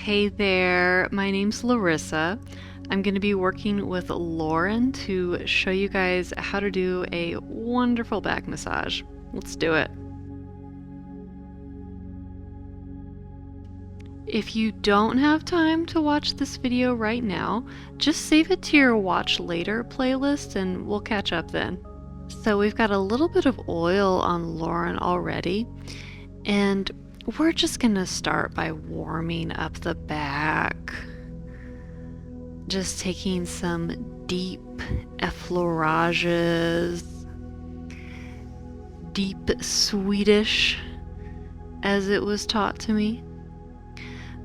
Hey there, my name's Larissa. I'm going to be working with Lauren to show you guys how to do a wonderful back massage. Let's do it. If you don't have time to watch this video right now, just save it to your watch later playlist and we'll catch up then. So we've got a little bit of oil on Lauren already, and we're just gonna start by warming up the back. Just taking some deep effleurages, deep Swedish as it was taught to me.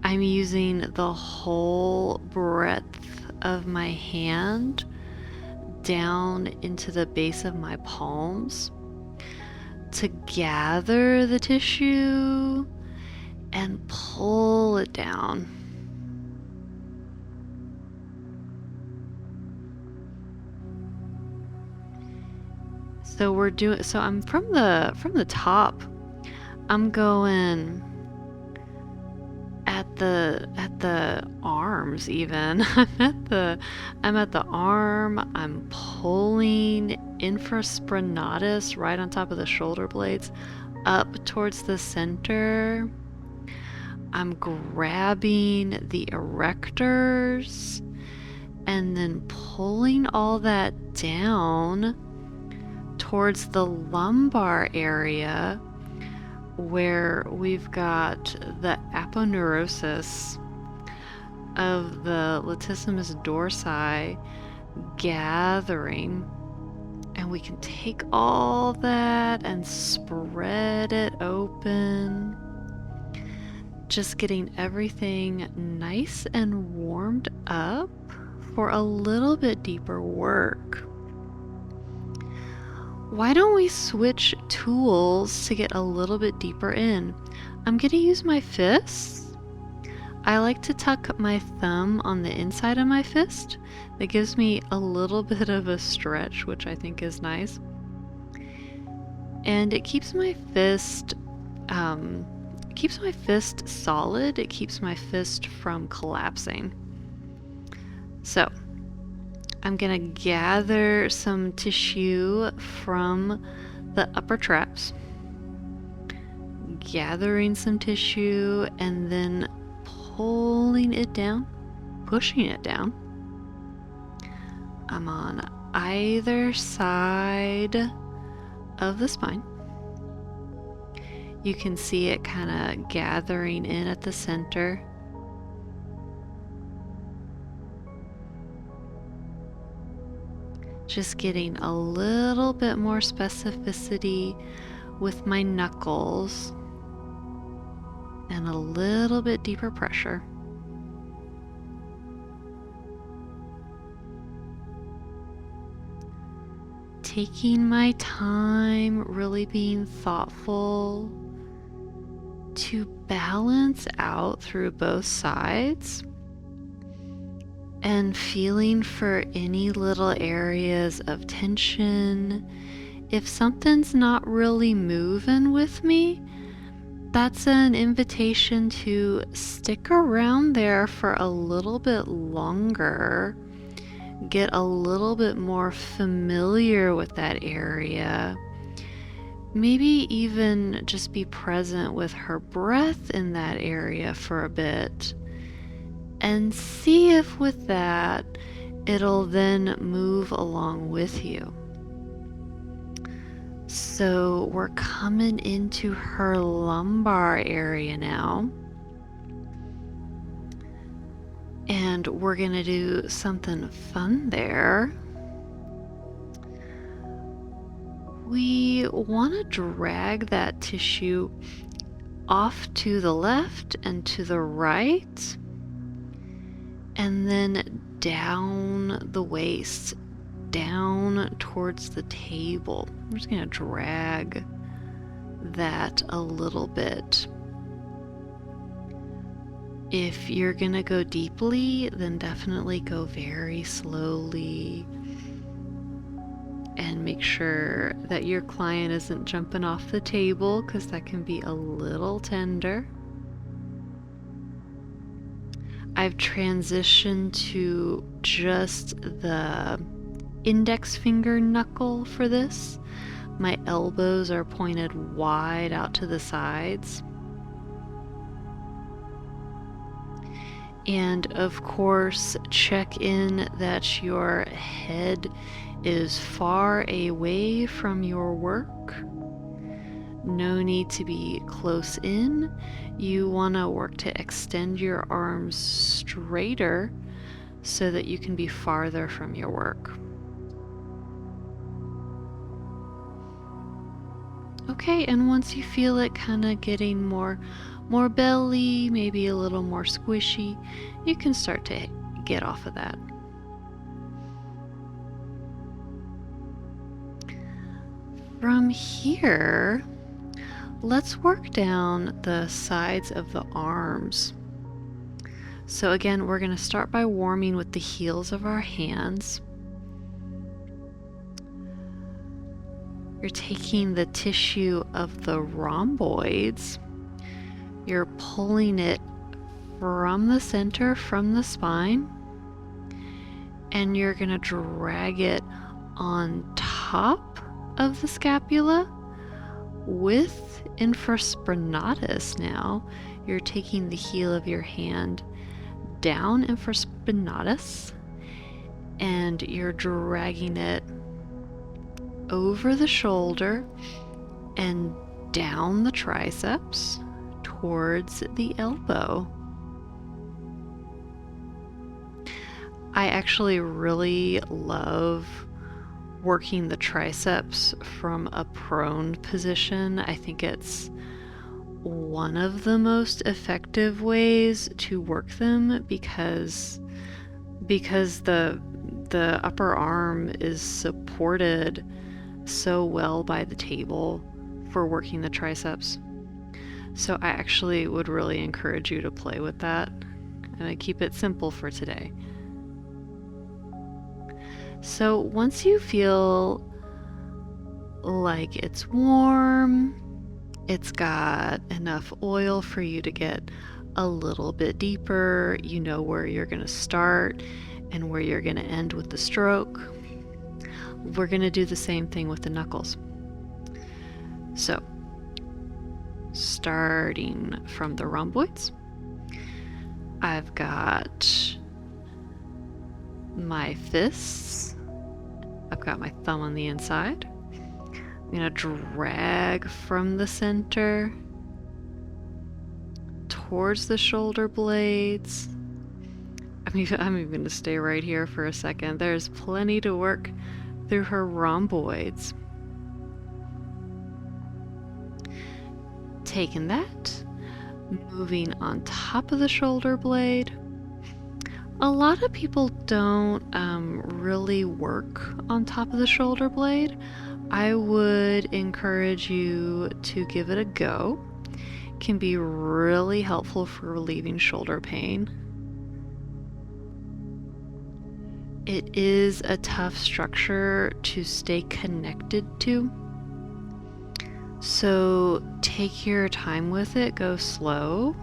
I'm using the whole breadth of my hand down into the base of my palms to gather the tissue and pull it down. So I'm from the top. I'm going at the arms even. I'm at the arm. I'm pulling infraspinatus right on top of the shoulder blades up towards the center. I'm grabbing the erectors and then pulling all that down towards the lumbar area where we've got the aponeurosis of the latissimus dorsi gathering, and we can take all that and spread it open, just getting everything nice and warmed up for a little bit deeper work. Why don't we switch tools to get a little bit deeper in? I'm going to use my fists. I like to tuck my thumb on the inside of my fist. That gives me a little bit of a stretch, which I think is nice. And it keeps my fist solid. It keeps my fist from collapsing. So I'm gonna gather some tissue from the upper traps, gathering some tissue and then pulling it down, pushing it down. I'm on either side of the spine. You can see it kind of gathering in at the center. Just getting a little bit more specificity with my knuckles and a little bit deeper pressure. Taking my time, really being thoughtful to balance out through both sides. And feeling for any little areas of tension. If something's not really moving with me, that's an invitation to stick around there for a little bit longer. Get a little bit more familiar with that area. Maybe even just be present with her breath in that area for a bit. And see if with that, it'll then move along with you. So we're coming into her lumbar area now. And we're gonna do something fun there. We wanna drag that tissue off to the left and to the right. And then down the waist, down towards the table. I'm just going to drag that a little bit. If you're going to go deeply, then definitely go very slowly. And make sure that your client isn't jumping off the table, because that can be a little tender. I've transitioned to just the index finger knuckle for this. My elbows are pointed wide out to the sides. And of course, check in that your head is far away from your work. No need to be close in. You want to work to extend your arms straighter so that you can be farther from your work. Okay, and once you feel it kind of getting more belly, maybe a little more squishy, you can start to get off of that. From here, let's work down the sides of the arms. So again, we're going to start by warming with the heels of our hands. You're taking the tissue of the rhomboids, you're pulling it from the center, from the spine, and you're going to drag it on top of the scapula with infraspinatus. Now you're taking the heel of your hand down infraspinatus and you're dragging it over the shoulder and down the triceps towards the elbow. I actually really love working the triceps from a prone position. I think it's one of the most effective ways to work them because the upper arm is supported so well by the table for working the triceps. So I actually would really encourage you to play with that. And I keep it simple for today. So once you feel like it's warm, it's got enough oil for you to get a little bit deeper, you know where you're going to start and where you're going to end with the stroke, we're going to do the same thing with the knuckles. So starting from the rhomboids, I've got my fists, I've got my thumb on the inside. I'm going to drag from the center towards the shoulder blades. I'm even going to stay right here for a second. There's plenty to work through her rhomboids. Taking that, moving on top of the shoulder blade. A lot of people don't really work on top of the shoulder blade. I would encourage you to give it a go. It can be really helpful for relieving shoulder pain. It is a tough structure to stay connected to. So take your time with it, go slow,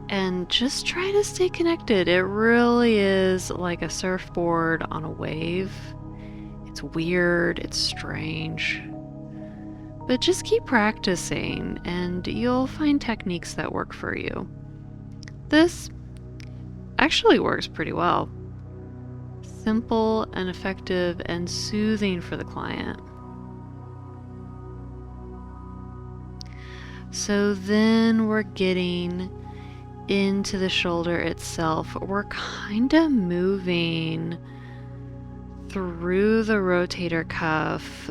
and just try to stay connected. It really is like a surfboard on a wave. It's weird, it's strange, but just keep practicing and you'll find techniques that work for you. This actually works pretty well. Simple and effective and soothing for the client. So then we're getting into the shoulder itself. We're kind of moving through the rotator cuff,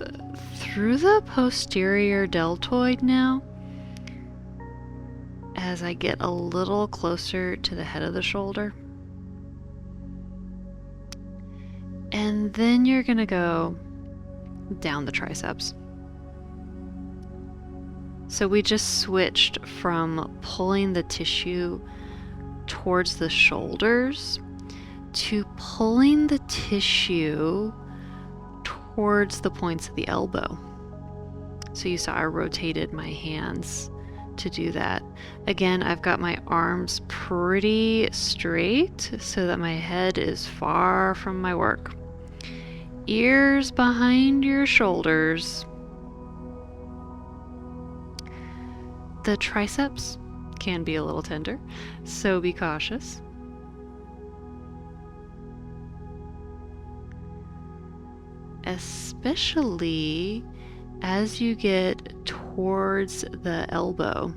through the posterior deltoid now, as I get a little closer to the head of the shoulder. And then you're going to go down the triceps. So we just switched from pulling the tissue towards the shoulders to pulling the tissue towards the points of the elbow. So you saw I rotated my hands to do that. Again, I've got my arms pretty straight so that my head is far from my work. Ears behind your shoulders. The triceps can be a little tender, so be cautious. Especially as you get towards the elbow.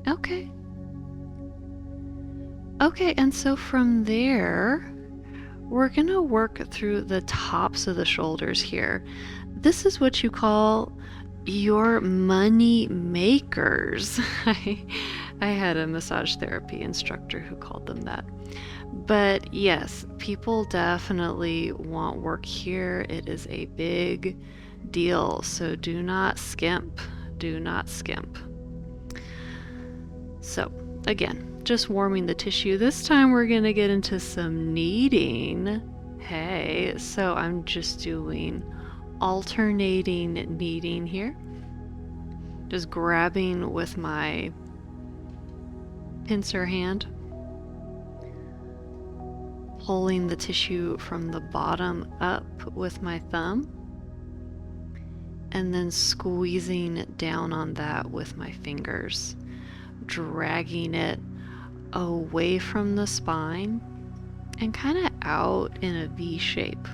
Okay. Okay, and so from there, we're gonna work through the tops of the shoulders here. This is what you call your money makers. I had a massage therapy instructor who called them that. But yes, people definitely want work here. It is a big deal, so do not skimp. Do not skimp. So again, just warming the tissue. This time we're gonna get into some kneading. Hey, so I'm just doing alternating kneading here. Just grabbing with my pincer hand, pulling the tissue from the bottom up with my thumb, and then squeezing down on that with my fingers, dragging it away from the spine and kind of out in a V shape.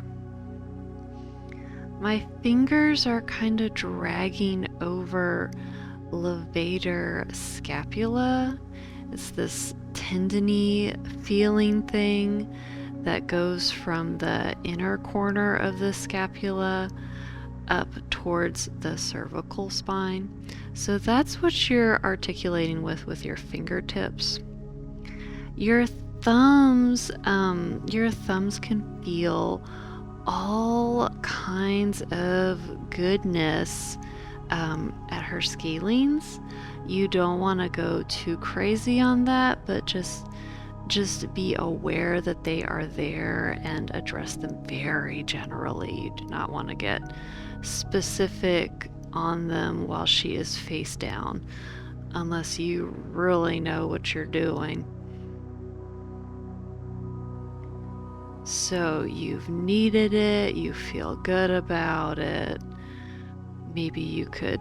My fingers are kind of dragging over levator scapula. It's this tendony feeling thing that goes from the inner corner of the scapula up towards the cervical spine. So that's what you're articulating with your fingertips. Your thumbs can feel all kinds of goodness at her scalenes. You don't want to go too crazy on that, but just be aware that they are there and address them very generally. You do not want to get specific on them while she is face down, unless you really know what you're doing. So you've kneaded it, you feel good about it. Maybe you could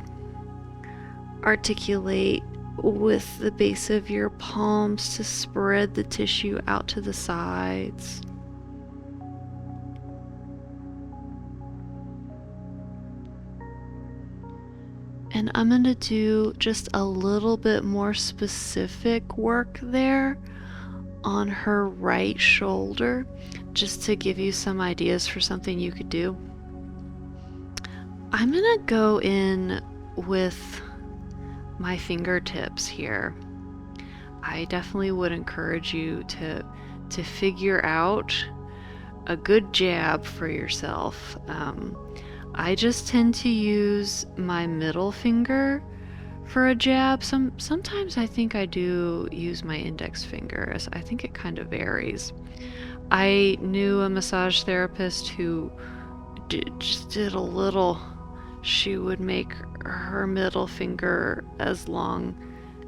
articulate with the base of your palms to spread the tissue out to the sides. And I'm going to do just a little bit more specific work there on her right shoulder, just to give you some ideas for something you could do. I'm going to go in with my fingertips here. I definitely would encourage you to figure out a good jab for yourself. I just tend to use my middle finger for a jab. Sometimes I think I do use my index finger. I think it kind of varies. I knew a massage therapist who just did a little. She would make her middle finger as long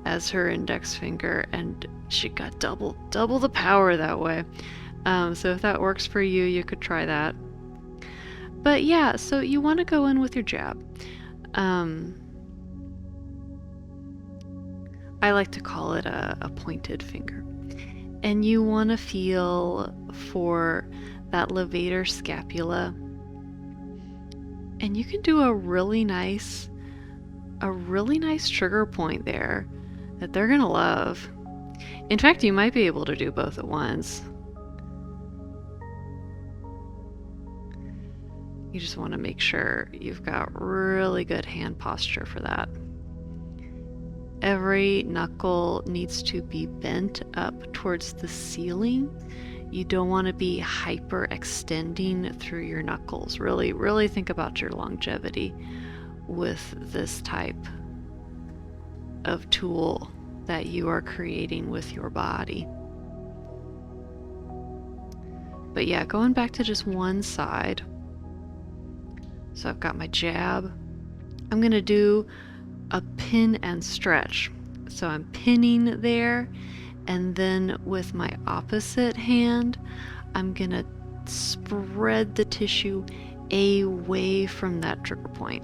as her index finger, and she got double the power that way. So if that works for you, you could try that. But yeah, so you want to go in with your jab. I like to call it a pointed finger. And you want to feel for that levator scapula. And you can do a really nice trigger point there that they're gonna love. In fact, you might be able to do both at once. You just want to make sure you've got really good hand posture for that. Every knuckle needs to be bent up towards the ceiling. You don't want to be hyper extending through your knuckles. Really think about your longevity with this type of tool that you are creating with your body. But yeah, going back to just one side, So I've got my jab. I'm going to do a pin and stretch. So I'm pinning there, and then with my opposite hand, I'm going to spread the tissue away from that trigger point.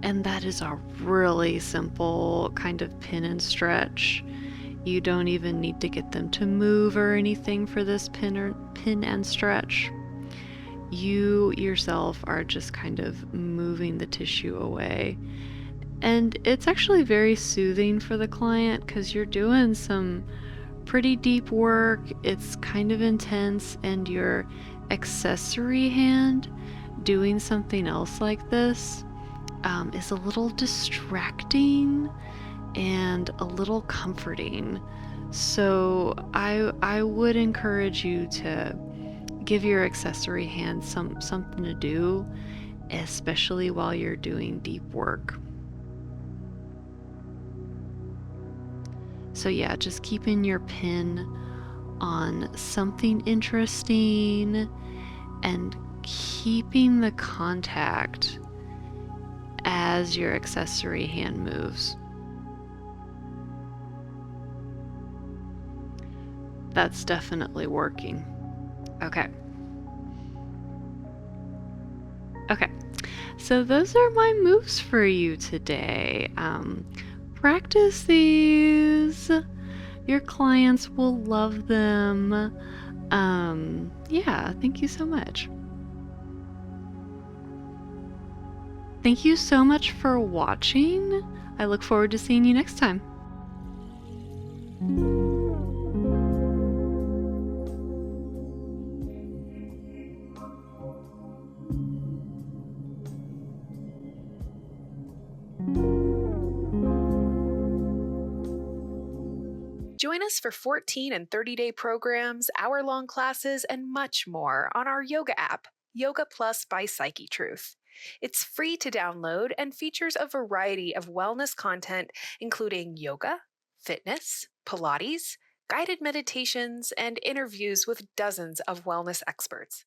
And that is a really simple kind of pin and stretch. You don't even need to get them to move or anything for this pin and stretch. You yourself are just kind of moving the tissue away. And it's actually very soothing for the client because you're doing some pretty deep work. It's kind of intense, and your accessory hand doing something else like this is a little distracting and a little comforting. So I would encourage you to give your accessory hand something to do, especially while you're doing deep work. So yeah, just keeping your pin on something interesting and keeping the contact as your accessory hand moves. That's definitely working. Okay. Okay. So those are my moves for you today. Practice these. Your clients will love them. Yeah, thank you so much. Thank you so much for watching. I look forward to seeing you next time. Join us for 14 and 30-day programs, hour-long classes, and much more on our yoga app, Yoga Plus by PsycheTruth. It's free to download and features a variety of wellness content, including yoga, fitness, Pilates, guided meditations, and interviews with dozens of wellness experts.